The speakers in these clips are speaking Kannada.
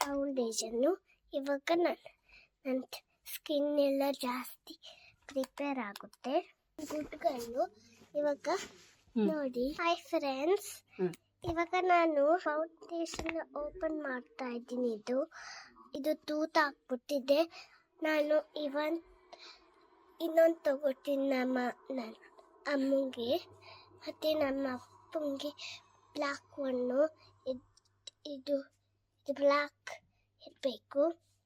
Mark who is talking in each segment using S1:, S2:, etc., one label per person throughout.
S1: ಫೌಂಡೇಶನ್ನು. ಇವಾಗ ನನ್ನ ಸ್ಕಿನ್ ಎಲ್ಲ ಜಾಸ್ತಿ ಪ್ರಿಪೇರ್ ಆಗುತ್ತೆ. ಗುಡ್ಗಳು ಇವಾಗ ನೋಡಿ. ಹಾಯ್ ಫ್ರೆಂಡ್ಸ್, ಇವಾಗ ನಾನು ಫೌಂಡೇಶನ್ ಓಪನ್ ಮಾಡ್ತಾ ಇದ್ದೀನಿ. ಇದು ತೂತ ಹಾಕ್ಬಿಟ್ಟಿದೆ. ನಾನು ಇನ್ನೊಂದು ತಗೋತೀನಿ ನನ್ನ ಅಮ್ಮಂಗೆ ಮತ್ತು ನಮ್ಮ ಅಪ್ಪಂಗೆ. ಬ್ಲ್ಯಾಕ್ ಒನ್ನು ಇದು ಬ್ಲ್ಯಾಕ್ ಇರಬೇಕು.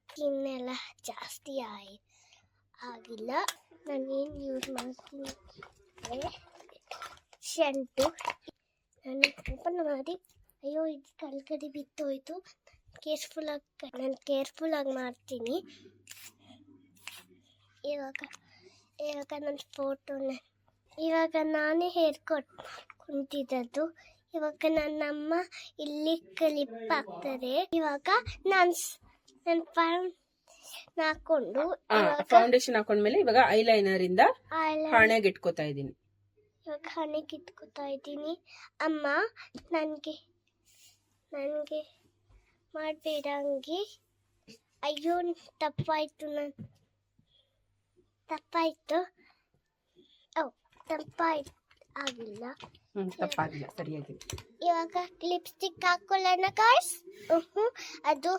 S1: ಸ್ಕಿನ್ನೆಲ್ಲ ಜಾಸ್ತಿ ಆಗಿಲ್ಲ. ನಾನೇನು ಯೂಸ್ ಮಾಡ್ತೀನಿ ಅಂದರೆ ಶೆಂಟು. ನಾನು ಓಪನ್ ಮಾಡಿ ಅಯ್ಯೋ ಇದು ಕೆಳಗಡೆ ಬಿತ್ತೋಯ್ತು. ನಾನು ಕೇರ್ಫುಲ್ಲಾಗಿ ಮಾಡ್ತೀನಿ. ಇವಾಗ ನನ್ನ ಫೋಟೋನ ಇವಾಗ ನಾನೇ ಹೇರ್ ಕಟ್ ಕುಂತಿದ್ದು. ಇವಾಗ ನನ್ನಮ್ಮ ಇಲ್ಲಿ ಕ್ಲಿಪ್ ಹಾಕ್ತಾರೆ. ಇವಾಗ ನಾನು ಹಾಕೊಂಡು
S2: ಫೌಂಡೇಶನ್ ಹಾಕೊಂಡ್ಮೇಲೆ ಇವಾಗ ಐಲೈನರ್ ಇಂದ ಹಣೆಗೆ ಇಟ್ಕೋತಾ ಇದ್ದೀನಿ.
S1: ಇವಾಗ ಹಣೆಗೆ ಇಟ್ಕೋತಾ ಇದ್ದೀನಿ. ಅಮ್ಮ ನನಗೆ ಮಾಡಬೇಡ ಹಂಗೆ. ಅಯ್ಯೋ ತಪ್ಪಾಯ್ತು. ತಪ್ಪಾಯ್ತು ಆಗಿಲ್ಲ.
S2: ತಪ್ಪಾಗಿಲ್ಲ, ಸರಿಯಾಗಿದೆ.
S1: ಇವಾಗ ಲಿಪ್ಸ್ಟಿಕ್ ಹಾಕೊಳ್ಳೋಣ ಗಾಯ್ಸ್. ಅದು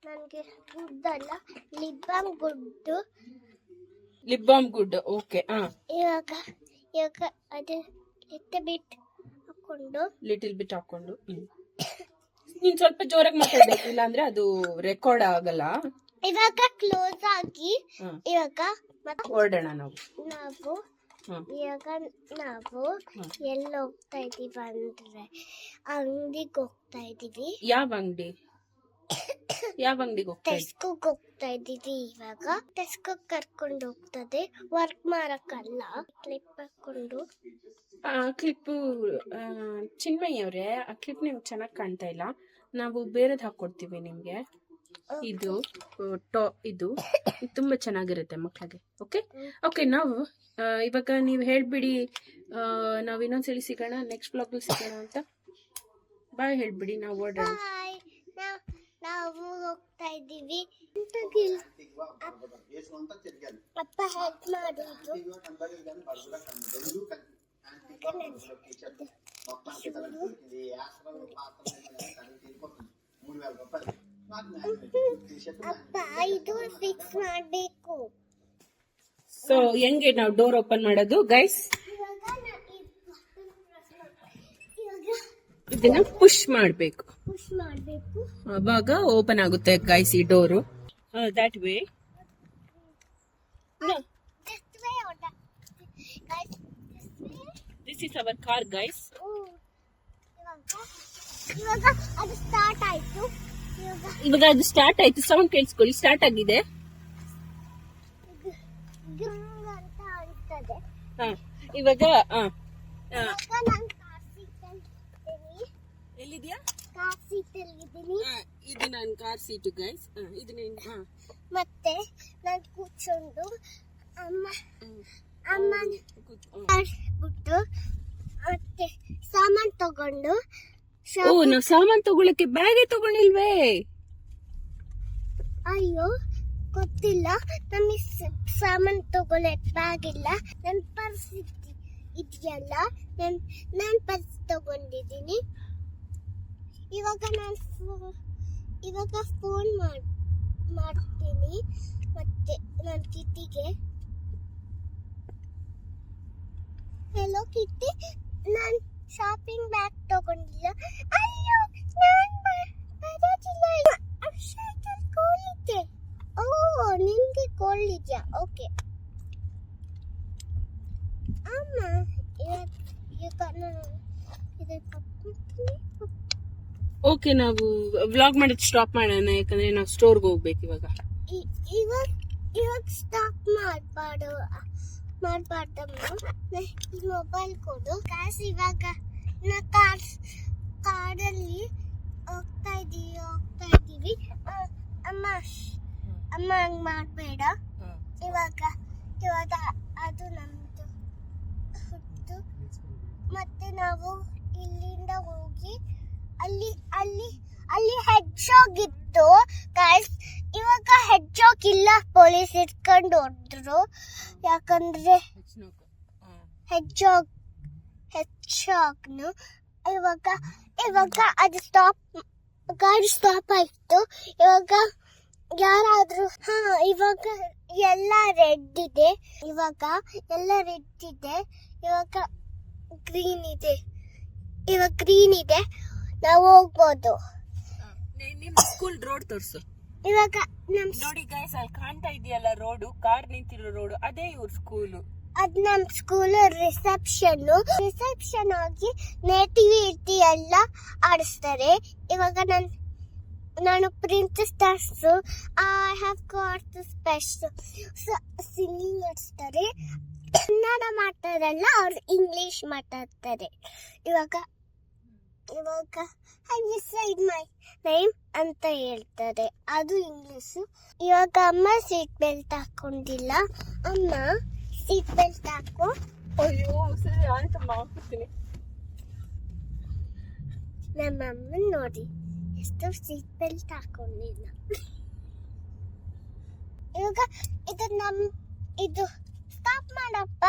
S1: ನನಗೆ ಗುಡ್ಡಲ್ಲ, ಲಿಪ್
S2: ಬಾಮ್ ಗುಡ್. ಓಕೆ.
S1: ಇವಾಗ ಅದು ಲಿಟಲ್ ಬಿಟ್ ಹಾಕೊಂಡು
S2: ನೀನ್ ಸ್ವಲ್ಪ ಜೋರಾಗಿ ಮಾತಾಡ್ಬೇಕು, ಇಲ್ಲ ಅಂದ್ರೆ ಅದು ರೆಕಾರ್ಡ್ ಆಗಲ್ಲ.
S1: ಇವಾಗ ಕ್ಲೋಸ್ ಆಗಿ ಇವಾಗ
S2: ಹೊರಡೋಣ ನಾವು.
S1: ಇವಾಗ ನಾವು ಎಲ್ಲ ಹೋಗ್ತಾ ಇದೀವಿ ಅಂದ್ರೆ ಅಂಗಡಿಗೆ ಹೋಗ್ತಾ ಇದೀವಿ.
S2: ಯಾವ ಅಂಗಡಿಗೆ
S1: ಟೆಸ್ಕೋಗೆ ಹೋಗ್ತಾ ಇದೀವಿ. ಇವಾಗ ಟೆಸ್ಕೋಗೆ ಕರ್ಕೊಂಡು ಹೋಗ್ತದೆ. ವರ್ಕ್ ಮಾಡಕ್ಕಲ್ಲ, ಕ್ಲಿಪ್ ಹಾಕೊಂಡು.
S2: ಕ್ಲಿಪ್ಪು ಚಿನ್ಮಯ್ಯ ಅವರೇ, ಆ ಕ್ಲಿಪ್ ನಿಮ್ಗೆ ಚೆನ್ನಾಗಿ ಕಾಣ್ತಾ ಇಲ್ಲ. ನಾವು ಬೇರೆದು ಹಾಕೊಡ್ತೀವಿ ನಿಮ್ಗೆ. ಇದು ತುಂಬಾ ಚೆನ್ನಾಗಿರುತ್ತೆ ಮಕ್ಕಳಿಗೆ. ಓಕೆ ನಾವು ಇವಾಗ ನೀವು ಹೇಳ್ಬಿಡಿ. ನಾವು ಇನ್ನೊಂದ್ಸಲಿ ಸಿಗೋಣ, ನೆಕ್ಸ್ಟ್ ಬ್ಲಾಗ್ ಸಿಗೋಣ ಅಂತ. ಬಾಯ್ ಹೇಳ್ಬಿಡಿ, ನಾವು ಓಡೋಣ.
S1: ನಾವು ಹೋಗ್ತಾ ಇದ್ದೀವಿ. ಅಪ್ಪ ಹೆಲ್ಪ್ ಮಾಡಿದ್ರು. ಅಪ್ಪ ಇದು ಫಿಕ್ಸ್ ಮಾಡಬೇಕು.
S2: ಸೊ ಹೆಂಗೆ ನಾವು ಡೋರ್ ಓಪನ್ ಮಾಡೋದು ಗೈಸ್? ಇದನ್ನ ಪುಷ್ ಮಾಡಬೇಕು. ಅವಾಗ ಓಪನ್ ಆಗುತ್ತೆ ಗೈಸ್ ಈ door. That way. This is our car guys.
S1: ಇವಾಗ ಅದು ಸ್ಟಾರ್ಟ್
S2: ಆಯ್ತು. ಸೌಂಡ್ ಕೇಳಿಸ್ಕೊಳ್ಳಿ, ಸ್ಟಾರ್ಟ್ ಆಗಿದೆ. ಇವಾಗ ಎಲ್ಲಿದ್ಯಾ? ಇದು ನನ್ನ ಕಾರ್ ಸೀಟು ಗೈಸ್.
S1: ಮತ್ತೆ ನಾನು ಕೂತ್ಕೊಂಡು ಅಮ್ಮ ಬಿಟ್ಟು ಮತ್ತೆ ಸಾಮಾನು ತಗೊಂಡು.
S2: ನಾವು ಸಾಮಾನು ತಗೊಳಕ್ಕೆ ಬ್ಯಾಗೇ ತಗೊಂಡಿಲ್ವೇ?
S1: ಅಯ್ಯೋ ಗೊತ್ತಿಲ್ಲ, ನಮಗೆ ಸಾಮಾನು ತಗೊಳಕ್ ಬ್ಯಾಗ್ ಇಲ್ಲ. ನನ್ನ ಪರ್ಸ್ ಇದೆಯಲ್ಲ, ನಾನು ಪರ್ಸ್ ತಗೊಂಡಿದ್ದೀನಿ. ಇವಾಗ ಫೋನ್ ಮಾಡ್ತೀನಿ ಮತ್ತೆ ನನ್ನ ಕಿಟ್ಟಿಗೆ. ಹೆಲೋ ಕಿಟ್ಟಿ, ನಾನು ಶಾಪಿಂಗ್ ಬ್ಯಾಗ್ ತಗೊಂಡಿಲ್ಲ. ಅಯ್ಯೋ ನಾನು ಬರೋದಿಲ್ಲ. ಕೋಲಿದ್ದೆ. ಓ ನಿಮ್ಗೆ ಕೋಲಿದ್ಯಾ? ಓಕೆ ಅಮ್ಮ,
S2: ಓಕೆ ನಾವು ವ್ಲಾಗ್ ಮಾಡೋದು ಸ್ಟಾಪ್ ಮಾಡೋಣ, ಯಾಕಂದ್ರೆ ನಾವು ಸ್ಟೋರ್ಗೆ ಹೋಗ್ಬೇಕು ಇವಾಗ.
S1: ಇವಾಗ ಸ್ಟಾಪ್ ಮಾಡಬಾರ್ದಮ್ಮ. ಈ ಮೊಬೈಲ್ ಕೊಡು. ಕಾಸು ಇವಾಗ ಕಾರಲ್ಲಿ ಹೋಗ್ತಾ ಇದೀವಿ. ಅಮ್ಮ ಹಂಗ್ ಮಾಡಬೇಡ. ಇವಾಗ ಅದು ನಮ್ದು ಹುಟ್ಟು. ಮತ್ತೆ ನಾವು ಇಲ್ಲಿಂದ ಹೋಗಿ ಅಲ್ಲಿ ಹೆಜ್ಜೋಗಿತ್ತು ಗೈಸ್. ಇವಾಗ ಹೆಜ್ಜೋಗಿಲ್ಲ, ಪೊಲೀಸ್ ಇಟ್ಕೊಂಡು ಹೋದ್ರು. ಯಾಕಂದ್ರೆ ಹೆಜ್ಜಾಗ್ನು ಇವಾಗ ಅದು ಗಾಡಿ ಸ್ಟಾಪ್ ಆಯ್ತು. ಇವಾಗ ಯಾರಾದ್ರೂ ಇವಾಗ ಎಲ್ಲ ರೆಡ್ ಇದೆ. ಇವಾಗ ಗ್ರೀನ್ ಇದೆ. ನಾವು ಹೋಗ್ಬೋದು.
S2: ನಿಮ್ ಸ್ಕೂಲ್ ರೋಡ್ ತೋರ್ಸು.
S1: ಇವಾಗ
S2: ನೋಡಿ ಗೈಸ್, ಅಲ್ಲಿ ಕಾಣ್ತಾ ಇದೆಯಲ್ಲ ರೋಡು, ಕಾರ್ ನಿಂತಿರೋ ರೋಡು, ಅದೇ ಇವ್ರ ಸ್ಕೂಲು.
S1: ಅದ್ ನಮ್ ಸ್ಕೂಲ್ ರಿಸೆಪ್ಷನ್ ಆಗಿ ನೇಟಿವಿಟಿ ಎಲ್ಲ ಆಡಿಸ್ತಾರೆ. ಇವಾಗ ನಾನು princess task I have got the special singing ಆಡಿಸ್ತಾರೆ. ಕನ್ನಡ ಮಾತಾಡಲ್ಲ, ಅವ್ರು ಇಂಗ್ಲಿಷ್ ಮಾತಾಡ್ತಾರೆ. ಇವಾಗ ಐ ಡಿಸೈಡ್ ಮೈ ನೇಮ್ ಅಂತ ಹೇಳ್ತಾರೆ, ಅದು ಇಂಗ್ಲಿಷ್. ಇವಾಗ ಅಮ್ಮ ಸೀಟ್ ಬೆಲ್ಟ್ ಹಾಕೊಂಡಿಲ್ಲ. ಅಮ್ಮ ಸೀಟ್ ಬೆಲ್ಟ್ ಹಾಕು.
S2: ಅಯ್ಯೋ ಸರಿ ಆಯ್ತಮ್ಮ, ಹಾಕ್ತೀನಿ.
S1: ನಮ್ಮ ಅಮ್ಮನ್ ನೋಡಿ ಎಷ್ಟು ಸೀಟ್ ಬೆಲ್ಟ್ ಹಾಕೊಂಡಿಲ್ಲ. ಇವಾಗ ಇದು ಸ್ಟಾಪ್ ಮಾಡಪ್ಪ.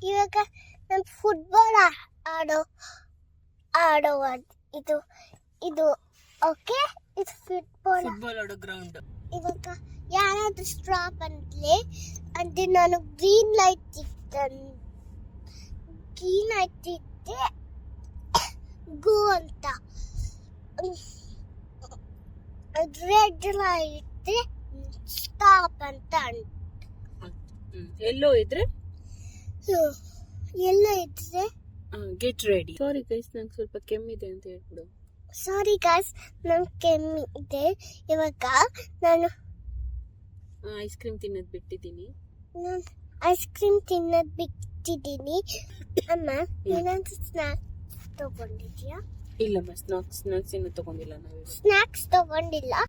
S1: ಇವಾಗ ನಮ್ ಫುಟ್ಬಾಲ್ ಆಡೋ ಇದು ಓಕೆ. ಇದು ಫುಟ್ಬಾಲ್
S2: ಆಡೋ ಗ್ರೌಂಡ್.
S1: ಇವಾಗ ಯಾರಾದ್ರೂ ಸ್ಟಾಪ್ ಅಂದ್ರೆ ನಾನು ಗ್ರೀನ್ ಲೈಟ್ ಇದ್ದೆ ಗೋ ಅಂತ, ರೆಡ್ ಲೈಟ್ ಸ್ಟಾಪ್ ಅಂತ.
S2: ಎಲ್ಲೋ ಇದ್ರೆ ಗೆಟ್ ರೆಡಿ. ಸಾರಿ ಗೈಸ್, ನಂಗೆ ಸ್ವಲ್ಪ ಕೆಮ್ಮಿದೆ ಅಂತ ಹೇಳ್ಬಿಡು.
S1: ಸಾರಿ ಗೈಸ್, ನಂಗೆ ಕೆಮ್ಮಿದೆ. ಇವಾಗ ನಾನು
S2: ಐಸ್ ಕ್ರೀಮ್ ತಿನ್ನೋದು ಬಿಟ್ಟಿದ್ದೀನಿ.
S1: ಅಮ್ಮ ಏನಾದ್ರು ಸ್ನಾಕ್ಸ್ ತಗೊಂಡಿದ್ಯಾ?
S2: ಇಲ್ಲಮ್ಮ, ಸ್ನಾಕ್ಸ್ ಏನು ತಗೊಂಡಿಲ್ಲ. ನಾವು
S1: ಸ್ನಾಕ್ಸ್ ತಗೊಂಡಿಲ್ಲ.